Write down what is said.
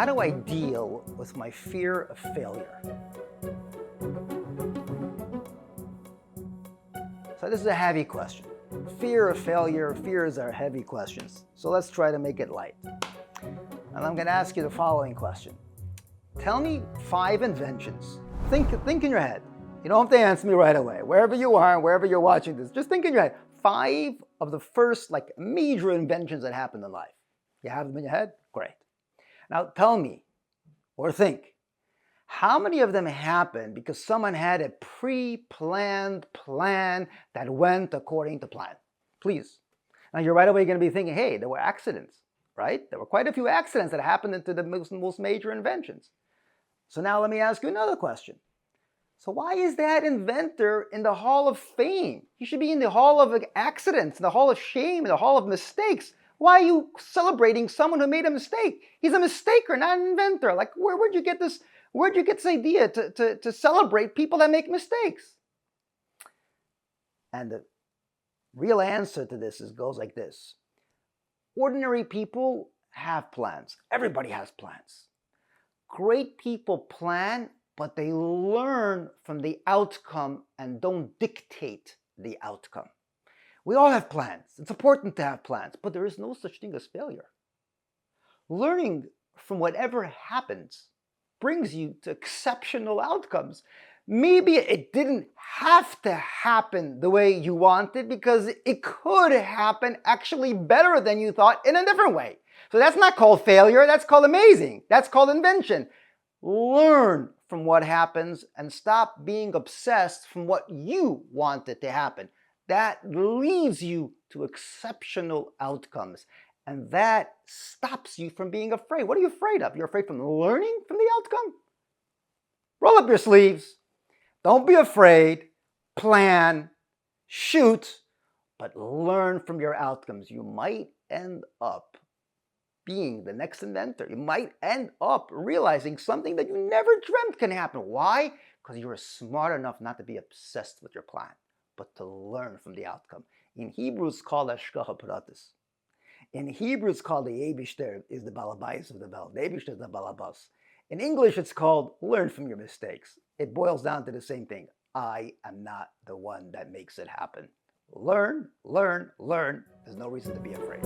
How do I deal with my fear of failure? So this is a heavy question. Fear of failure, fears are heavy questions. So let's try to make it light. And I'm going to ask you the following question. Tell me 5 inventions. Think in your head. You don't have to answer me right away. Wherever you are, wherever you're watching this, just think in your head. 5 of the first major inventions that happened in life. You have them in your head? Great. Now tell me, or think, how many of them happened because someone had a pre-planned plan that went according to plan? Please. Now you're right away going to be thinking, hey, there were accidents, right? There were quite a few accidents that happened into the most major inventions. So now let me ask you another question. So why is that inventor in the Hall of Fame? He should be in the Hall of Accidents, in the Hall of Shame, in the Hall of Mistakes. Why are you celebrating someone who made a mistake? He's a mistaker, not an inventor. Where'd you get this? Where'd you get this idea to celebrate people that make mistakes? And the real answer to this goes like this. Ordinary people have plans. Everybody has plans. Great people plan, but they learn from the outcome and don't dictate the outcome. We all have plans. It's important to have plans, but there is no such thing as failure. Learning from whatever happens brings you to exceptional outcomes. Maybe it didn't have to happen the way you wanted because it could happen actually better than you thought in a different way. So that's not called failure, that's called amazing. That's called invention. Learn from what happens and stop being obsessed from what you wanted to happen. That leads you to exceptional outcomes. And that stops you from being afraid. What are you afraid of? You're afraid from learning from the outcome? Roll up your sleeves. Don't be afraid. Plan. Shoot. But learn from your outcomes. You might end up being the next inventor. You might end up realizing something that you never dreamt can happen. Why? Because you were smart enough not to be obsessed with your plan, but to learn from the outcome. In Hebrew, it's called Hashgacha Pratis. In Hebrew, it's called the Eibishter is the Balabais of the Welt. The Eibishter is the Balabas. In English, it's called learn from your mistakes. It boils down to the same thing. I am not the one that makes it happen. Learn, learn, learn. There's no reason to be afraid.